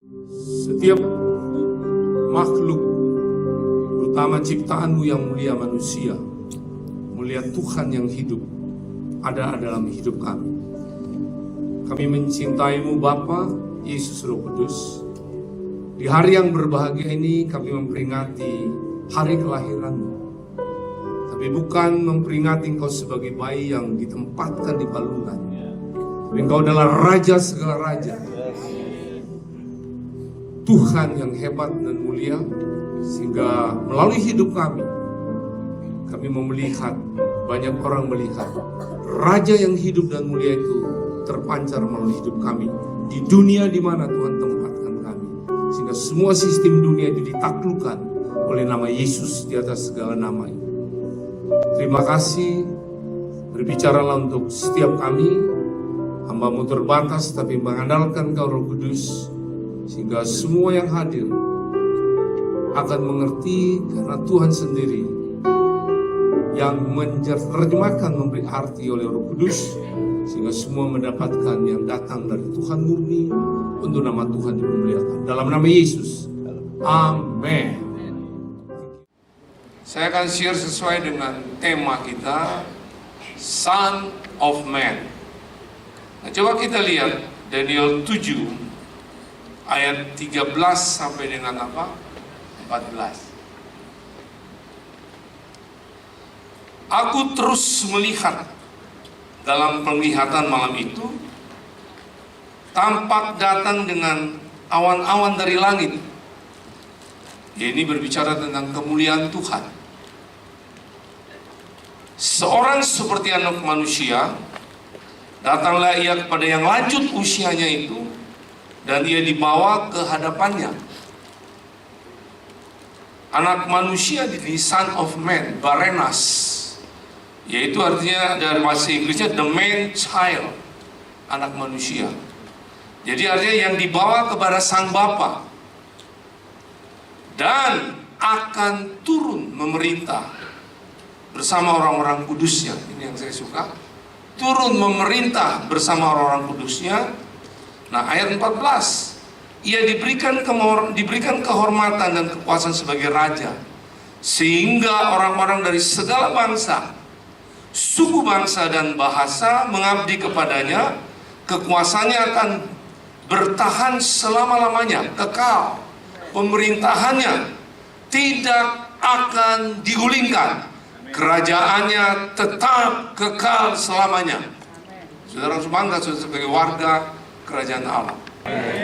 Setiap makhluk, terutama ciptaanmu yang mulia manusia, melihat Tuhan yang hidup ada dalam hidup kami. Kami mencintaimu Bapa, Yesus Roh Kudus. Di hari yang berbahagia ini kami memperingati hari kelahiranmu. Tapi bukan memperingati engkau sebagai bayi yang ditempatkan di palungan. Tapi engkau adalah Raja segala Raja. Tuhan yang hebat dan mulia, sehingga melalui hidup kami mau melihat, banyak orang melihat Raja yang hidup dan mulia itu terpancar melalui hidup kami di dunia di mana Tuhan tempatkan kami, sehingga semua sistem dunia itu ditaklukkan oleh nama Yesus di atas segala nama itu. Terima kasih, berbicaralah untuk setiap kami, hamba-Mu terbatas tapi mengandalkan Kau Roh Kudus, sehingga semua yang hadir akan mengerti karena Tuhan sendiri yang menerjemahkan, memberi arti oleh Roh Kudus, sehingga semua mendapatkan yang datang dari Tuhan murni untuk nama Tuhan dimuliakan. Dalam nama Yesus, amin. Saya akan share sesuai dengan tema kita, Son of Man. Nah, coba kita lihat Daniel 7 ayat 13 sampai dengan apa? 14. Aku terus melihat dalam penglihatan malam itu, tampak datang dengan awan-awan dari langit. Ini berbicara tentang kemuliaan Tuhan. Seorang seperti anak manusia, datanglah ia kepada yang lanjut usianya itu, dan ia dibawa ke hadapannya. Anak manusia di Son of Man, Barenas, yaitu artinya dari bahasa Inggrisnya the man child, anak manusia. Jadi artinya yang dibawa kepada sang Bapa dan akan turun memerintah bersama orang-orang kudusnya. Ini yang saya suka, turun memerintah bersama orang-orang kudusnya. Nah, ayat 14, ia diberikan kehormatan dan kekuasaan sebagai raja, sehingga orang-orang dari segala bangsa, suku bangsa dan bahasa mengabdi kepadanya. Kekuasaannya akan bertahan selama-lamanya, kekal. Pemerintahannya tidak akan digulingkan. Kerajaannya tetap kekal selamanya. Saudara harus bangga sebagai warga kerajaan Allah.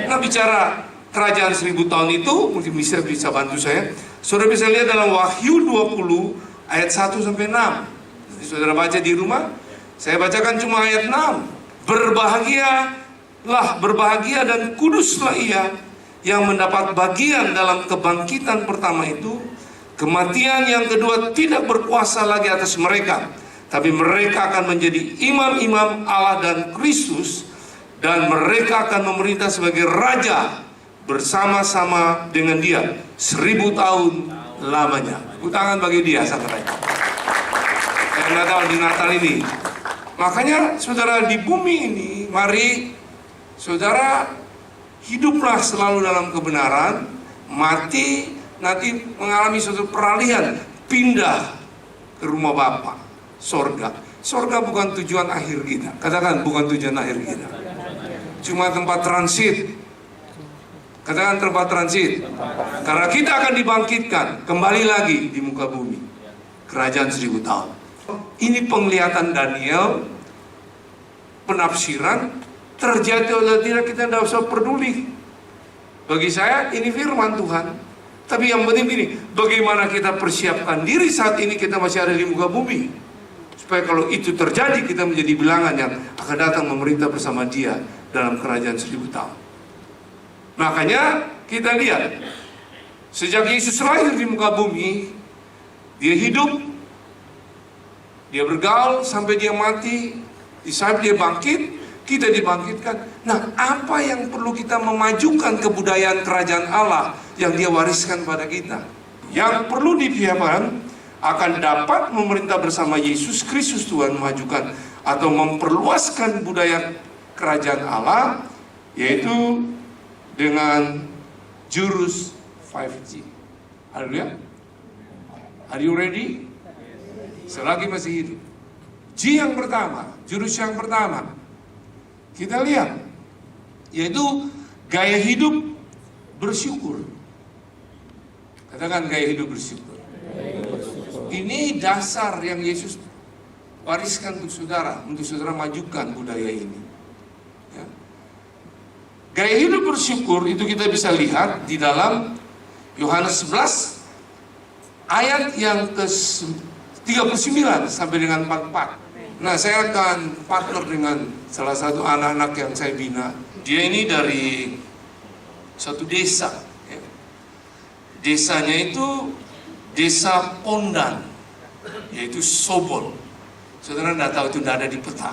Nah, bicara kerajaan 1000 tahun itu, mungkin bisa bantu saya. Saudara bisa lihat dalam Wahyu 20 ayat 1 sampai 6. Jadi, saudara baca di rumah. Saya bacakan cuma ayat 6. Berbahagia dan kuduslah ia yang mendapat bagian dalam kebangkitan pertama itu. Kematian yang kedua tidak berkuasa lagi atas mereka, tapi mereka akan menjadi imam-imam Allah dan Kristus, dan mereka akan memerintah sebagai raja bersama-sama dengan dia 1000 tahun lamanya. Tangan bagi dia sang raja. Karena Natal di Natal ini. Makanya saudara di bumi ini, mari saudara hiduplah selalu dalam kebenaran, mati nanti mengalami suatu peralihan, pindah ke rumah Bapa, sorga. Sorga bukan tujuan akhir kita. Katakan, bukan tujuan akhir kita. Cuma tempat transit. Katakan, tempat transit. Karena kita akan dibangkitkan kembali lagi di muka bumi. Kerajaan 1000 tahun. Ini penglihatan Daniel, penafsiran, terjadi atau tidak kita tidak usah peduli. Bagi saya ini firman Tuhan. Tapi yang penting ini, bagaimana kita persiapkan diri saat ini kita masih ada di muka bumi, supaya kalau itu terjadi kita menjadi bilangan yang akan datang memerintah bersama dia dalam kerajaan 1000 tahun. Makanya kita lihat, sejak Yesus lahir di muka bumi, dia hidup, dia bergaul sampai dia mati, di saat dia bangkit, kita dibangkitkan. Nah, apa yang perlu kita memajukan kebudayaan kerajaan Allah yang dia wariskan pada kita? Yang perlu dipikirkan akan dapat memerintah bersama Yesus Kristus Tuhan, memajukan atau memperluaskan budaya kerajaan Allah, yaitu dengan jurus 5G. Haleluya. Are you ready? Selagi masih hidup. G yang pertama, jurus yang pertama, kita lihat, yaitu gaya hidup bersyukur. Katakan gaya hidup bersyukur. Ini dasar yang Yesus wariskan untuk saudara majukan budaya ini. Ya. Gaya hidup bersyukur itu kita bisa lihat di dalam Yohanes 11 ayat yang ke-39 sampai dengan 44. Nah, saya akan partner dengan salah satu anak-anak yang saya bina. Dia ini dari suatu desa. Ya. Desanya itu desa Pondan, yaitu Sobol. Saudara tidak tahu, itu tidak ada di peta.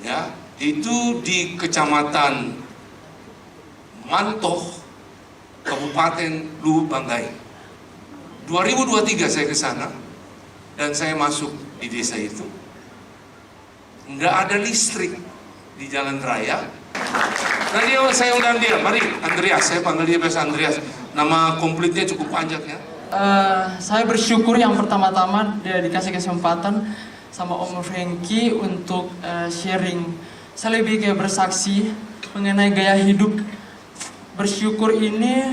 Ya, itu di Kecamatan Mantoh, Kabupaten Luwu Banggai. 2023 saya ke sana dan saya masuk di desa itu. Nggak ada listrik di jalan raya. Nanti saya undang dia, mari Andreas, saya panggil dia biasa Andreas. Nama komplitnya cukup panjang ya. Saya bersyukur yang pertama-tama dia dikasih kesempatan sama Om Franky untuk sharing. Saya lebih kayak bersaksi mengenai gaya hidup bersyukur ini,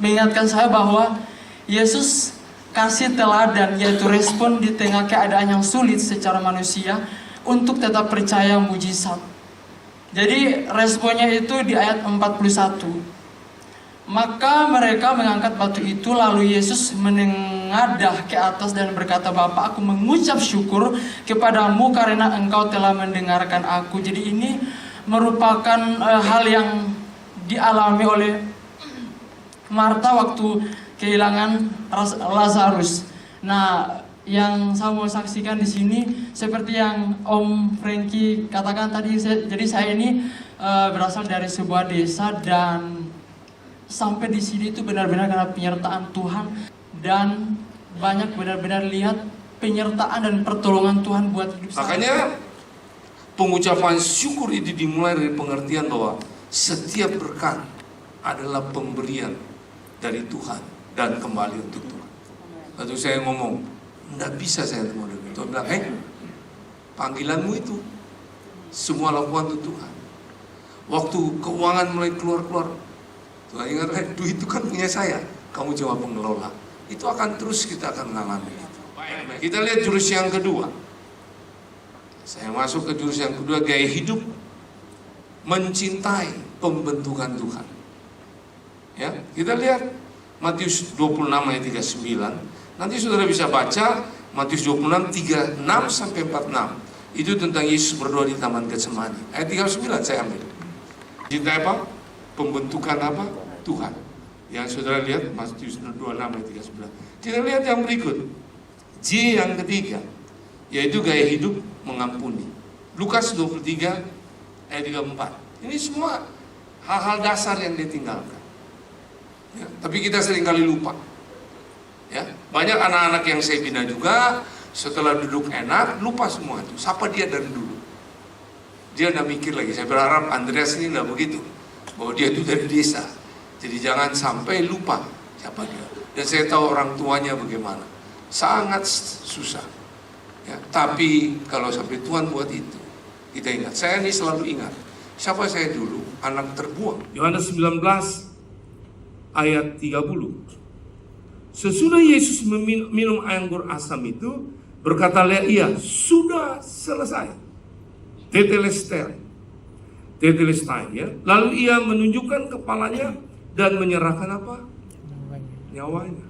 mengingatkan saya bahwa Yesus kasih teladan, yaitu respon di tengah keadaan yang sulit secara manusia untuk tetap percaya mujizat. Jadi responnya itu di ayat 41. Maka mereka mengangkat batu itu, lalu Yesus menengadah ke atas dan berkata, Bapa, aku mengucap syukur kepadamu karena engkau telah mendengarkan aku. Jadi ini merupakan hal yang dialami oleh Marta waktu kehilangan Lazarus. Nah, yang saya mau saksikan di sini seperti yang Om Franky katakan tadi, jadi saya ini berasal dari sebuah desa dan sampai di sini itu benar-benar karena penyertaan Tuhan dan banyak benar-benar lihat penyertaan dan pertolongan Tuhan buat hidup saya. Makanya pengucapan syukur itu dimulai dari pengertian bahwa setiap berkat adalah pemberian dari Tuhan dan kembali untuk Tuhan. Lalu saya ngomong, enggak bisa saya mau dengar. Tuhan bilang, panggilanmu itu semua lakukan untuk Tuhan. Waktu keuangan mulai keluar-keluar, Tuhan ingat, duit itu kan punya saya, kamu cuma pengelola. Itu akan terus kita akan mengalami itu. Kita lihat jurus yang kedua. Saya masuk ke jurus yang kedua, gaya hidup mencintai pembentukan Tuhan. Ya, kita lihat Matius 26 ayat 39. Nanti saudara bisa baca Matius 26 36 sampai 46. Itu tentang Yesus berdoa di Taman Getsemani. Ayat 39 saya ambil. Cintai apa? Pembentukan apa? Tuhan. Yang saudara lihat Matius 26 ayat 39. Kita lihat yang berikut. J yang ketiga, yaitu gaya hidup mengampuni. Lukas 23 ayat 34. Ini semua hal-hal dasar yang ditinggalkan. Ya, tapi kita seringkali lupa. Ya, banyak anak-anak yang saya bina juga setelah duduk enak lupa semua itu. Siapa dia dari dulu? Dia udah mikir lagi. Saya berharap Andreas ini nggak begitu, bahwa dia itu dari desa. Jadi jangan sampai lupa siapa dia. Dan saya tahu orang tuanya bagaimana. Sangat susah. Ya, tapi kalau sampai Tuhan buat itu, kita ingat. Saya ini selalu ingat. Siapa saya dulu? Anak terbuang. Yohanes 19 ayat 30. Sesudah Yesus minum anggur asam itu, berkatalah ia, sudah selesai. Tetelestai, ya. Lalu ia menunjukkan kepalanya dan menyerahkan apa? Nyawanya.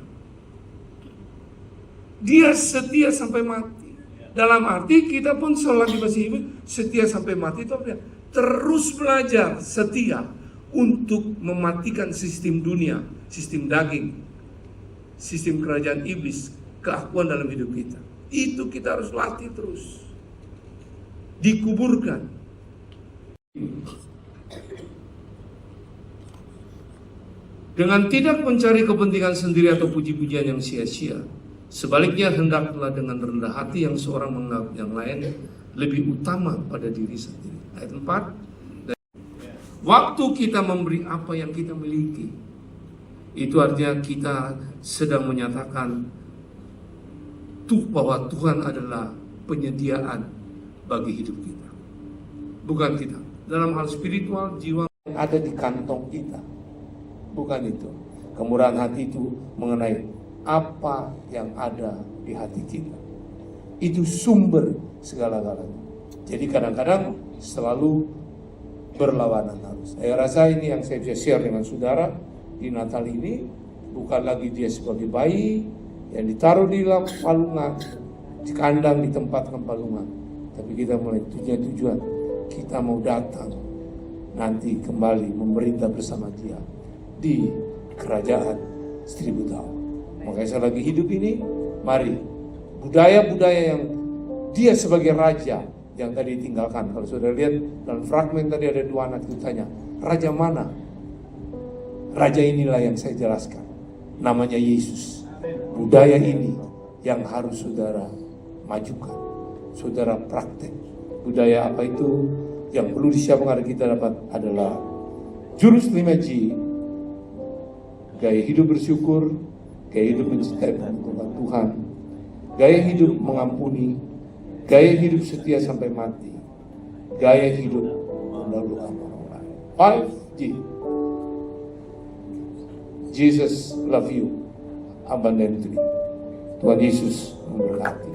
Dia setia sampai mati. Dalam arti kita pun selagi masih hidup setia sampai mati itu apa? Terus belajar setia untuk mematikan sistem dunia, sistem daging, sistem kerajaan iblis, keakuan dalam hidup kita. Itu kita harus latih terus. Dikuburkan. Dengan tidak mencari kepentingan sendiri atau puji-pujian yang sia-sia. Sebaliknya hendaklah dengan rendah hati yang seorang menganggap yang lain lebih utama pada diri sendiri. Ayat 4. Waktu kita memberi apa yang kita miliki, itu artinya kita sedang menyatakan bahwa Tuhan adalah penyediaan bagi hidup kita, bukan kita. Dalam hal spiritual, jiwa yang ada di kantong kita, bukan itu. Kemurahan hati itu mengenai apa yang ada di hati kita. Itu sumber segala-galanya. Jadi kadang-kadang selalu berlawanan harus. Saya rasa ini yang saya bisa share dengan saudara di Natal ini. Bukan lagi dia sebagai bayi yang ditaruh di dalam palungan, di kandang, ditempatkan palungan. Tapi kita mulai tujuan, kita mau datang nanti kembali memerintah bersama dia di kerajaan 1000 tahun. Makanya saya lagi hidup ini, mari budaya-budaya yang dia sebagai raja yang tadi ditinggalkan. Kalau sudah lihat dalam fragmen tadi ada 2 anak itu tanya, raja mana? Raja inilah yang saya jelaskan, namanya Yesus. Budaya ini yang harus saudara majukan, saudara praktek. Budaya apa itu yang perlu disiapkan agar kita dapat adalah jurus 5G, gaya hidup bersyukur, gaya hidup mencintai Tuhan, gaya hidup mengampuni, gaya hidup setia sampai mati, gaya hidup mendahulukan orang lain. 5G. Jesus love you abundantly. Tuhan Yesus memberkati.